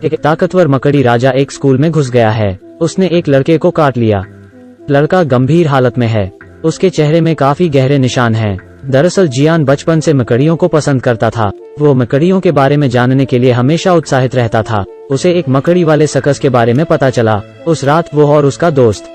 एक ताकतवर मकड़ी राजा एक स्कूल में घुस गया है। उसने एक लड़के को काट लिया। लड़का गंभीर हालत में है। उसके चेहरे में काफी गहरे निशान हैं। दरअसल जियान बचपन से मकड़ियों को पसंद करता था। वो मकड़ियों के बारे में जानने के लिए हमेशा उत्साहित रहता था। उसे एक मकड़ी वाले सर्कस के बारे में पता चला। उस रात वो और उसका दोस्त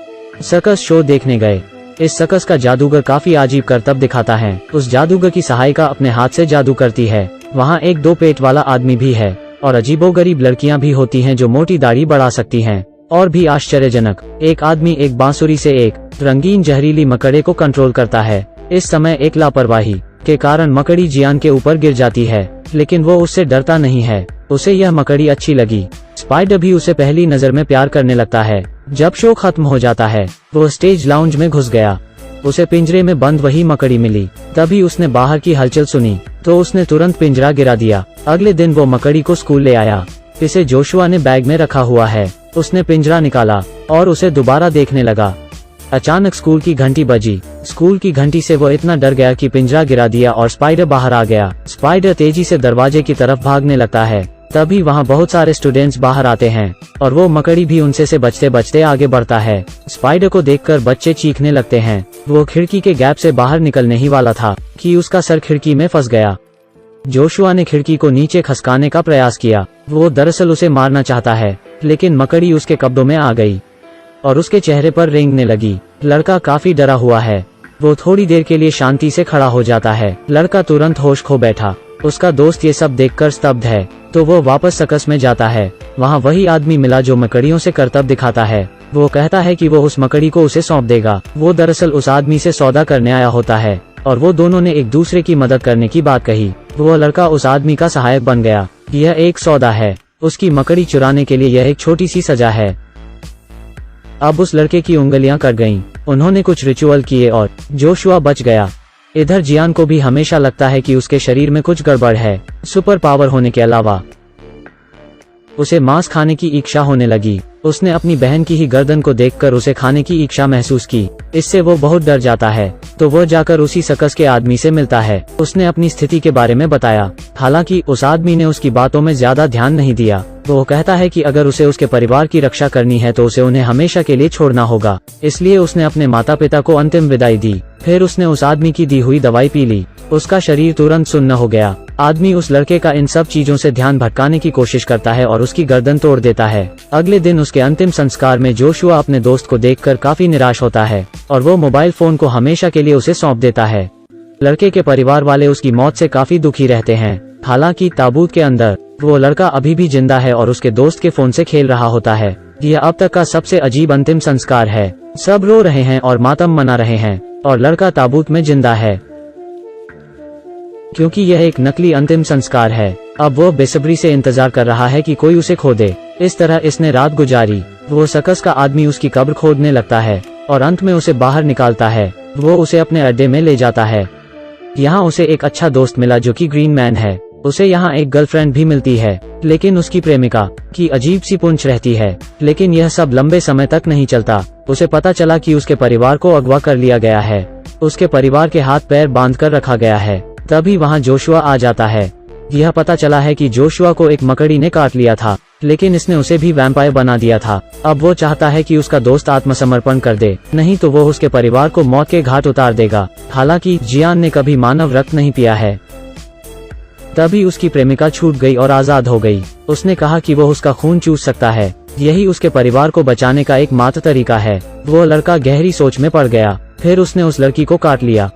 सर्कस शो देखने गए। इस सर्कस का जादूगर काफी अजीब करतब दिखाता है। उस जादूगर की सहायिका अपने हाथ से जादू करती है। वहाँ एक 2 पेट वाला आदमी भी है और अजीबोगरीब लड़कियां भी होती हैं जो मोटी दाढ़ी बढ़ा सकती हैं। और भी आश्चर्यजनक, एक आदमी एक बांसुरी से एक रंगीन जहरीली मकड़े को कंट्रोल करता है। इस समय एक लापरवाही के कारण मकड़ी जियान के ऊपर गिर जाती है, लेकिन वो उससे डरता नहीं है। उसे यह मकड़ी अच्छी लगी। स्पाइडर भी उसे पहली नजर में प्यार करने लगता है। जब शो खत्म हो जाता है वो स्टेज लाउंज में घुस गया। उसे पिंजरे में बंद वही मकड़ी मिली। तभी उसने बाहर की हलचल सुनी तो उसने तुरंत पिंजरा गिरा दिया। अगले दिन वो मकड़ी को स्कूल ले आया। इसे जोशुआ ने बैग में रखा हुआ है। उसने पिंजरा निकाला और उसे दोबारा देखने लगा। अचानक स्कूल की घंटी बजी। स्कूल की घंटी से वो इतना डर गया कि पिंजरा गिरा दिया और स्पाइडर बाहर आ गया। स्पाइडर तेजी से दरवाजे की तरफ भागने लगता है। तभी वहाँ बहुत सारे स्टूडेंट्स बाहर आते हैं और वो मकड़ी भी उनसे से बचते बचते आगे बढ़ता है। स्पाइडर को देखकर बच्चे चीखने लगते हैं। वो खिड़की के गैप से बाहर निकलने ही वाला था कि उसका सर खिड़की में फंस गया। जोशुआ ने खिड़की को नीचे खसकाने का प्रयास किया। वो दरअसल उसे मारना चाहता है, लेकिन मकड़ी उसके कब्जों में आ गई और उसके चेहरे पर रेंगने लगी। लड़का काफी डरा हुआ है। वो थोड़ी देर के लिए शांति से खड़ा हो जाता है। लड़का तुरंत होश खो बैठा। उसका दोस्त ये सब देखकर स्तब्ध है, तो वो वापस सर्कस में जाता है। वहाँ वही आदमी मिला जो मकड़ियों से करतब दिखाता है। वो कहता है कि वो उस मकड़ी को उसे सौंप देगा। वो दरअसल उस आदमी से सौदा करने आया होता है और वो दोनों ने एक दूसरे की मदद करने की बात कही। वो लड़का उस आदमी का सहायक बन गया। यह एक सौदा है। उसकी मकड़ी चुराने के लिए यह एक छोटी सी सजा है। अब उस लड़के की उंगलियां कट गईं। उन्होंने कुछ रिचुअल किए और जोशुआ बच गया। इधर जियान को भी हमेशा लगता है कि उसके शरीर में कुछ गड़बड़ है। सुपर पावर होने के अलावा उसे मांस खाने की इच्छा होने लगी। उसने अपनी बहन की ही गर्दन को देखकर उसे खाने की इच्छा महसूस की। इससे वो बहुत डर जाता है, तो वो जाकर उसी सर्कस के आदमी से मिलता है। उसने अपनी स्थिति के बारे में बताया। हालांकि उस आदमी ने उसकी बातों में ज्यादा ध्यान नहीं दिया। वो कहता है कि अगर उसे उसके परिवार की रक्षा करनी है तो उसे उन्हें हमेशा के लिए छोड़ना होगा। इसलिए उसने अपने माता पिता को अंतिम विदाई दी। फिर उसने उस आदमी की दी हुई दवाई पी ली। उसका शरीर तुरंत सुन्न हो गया। आदमी उस लड़के का इन सब चीजों से ध्यान भटकाने की कोशिश करता है और उसकी गर्दन तोड़ देता है। अगले दिन उसके अंतिम संस्कार में जोशुआ अपने दोस्त को देखकर काफी निराश होता है और वो मोबाइल फोन को हमेशा के लिए उसे सौंप देता है। लड़के के परिवार वाले उसकी मौत से काफी दुखी रहते हैं। हालांकि ताबूत के अंदर वो लड़का अभी भी जिंदा है और उसके दोस्त के फोन से खेल रहा होता है। यह अब तक का सबसे अजीब अंतिम संस्कार है। सब रो रहे हैं और मातम मना रहे हैं और लड़का ताबूत में जिंदा है, क्योंकि यह एक नकली अंतिम संस्कार है। अब वो बेसब्री से इंतजार कर रहा है कि कोई उसे खो दे। इस तरह इसने रात गुजारी। वो सर्कस का आदमी उसकी कब्र खोदने लगता है और अंत में उसे बाहर निकालता है। वो उसे अपने अड्डे में ले जाता है। यहाँ उसे एक अच्छा दोस्त मिला जो कि ग्रीन मैन है। उसे यहाँ एक गर्लफ्रेंड भी मिलती है, लेकिन उसकी प्रेमिका की अजीब सी पूंछ रहती है। लेकिन यह सब लंबे समय तक नहीं चलता। उसे पता चला कि उसके परिवार को अगवा कर लिया गया है। उसके परिवार के हाथ पैर बांध कर रखा गया है। तभी वहाँ जोशुआ आ जाता है। यह पता चला है कि जोशुआ को एक मकड़ी ने काट लिया था, लेकिन इसने उसे भी वैम्पायर बना दिया था। अब वो चाहता है कि उसका दोस्त आत्मसमर्पण कर दे, नहीं तो वो उसके परिवार को मौत के घाट उतार देगा। हालांकि जियान ने कभी मानव रक्त नहीं पिया है। तभी उसकी प्रेमिका छूट गई और आजाद हो गई। उसने कहा कि वो उसका खून चूस सकता है। यही उसके परिवार को बचाने का एकमात्र तरीका है। वो लड़का गहरी सोच में पड़ गया। फिर उसने उस लड़की को काट लिया।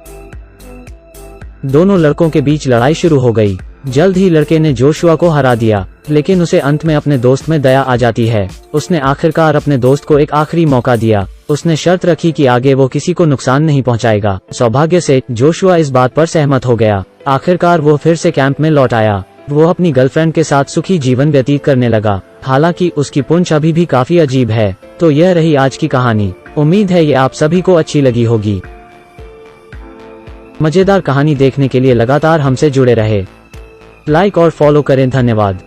दोनों लड़कों के बीच लड़ाई शुरू हो गई। जल्द ही लड़के ने जोशुआ को हरा दिया, लेकिन उसे अंत में अपने दोस्त में दया आ जाती है। उसने आखिरकार अपने दोस्त को एक आखिरी मौका दिया। उसने शर्त रखी कि आगे वो किसी को नुकसान नहीं पहुंचाएगा। सौभाग्य से जोशुआ इस बात पर सहमत हो गया। आखिरकार वो फिर से कैंप में लौट आया। वो अपनी गर्लफ्रेंड के साथ सुखी जीवन व्यतीत करने लगा। हालांकि उसकी पूंछ अभी भी काफी अजीब है। तो यह रही आज की कहानी। उम्मीद है ये आप सभी को अच्छी लगी होगी। मजेदार कहानी देखने के लिए लगातार हमसे जुड़े रहे। लाइक और फॉलो करें। धन्यवाद।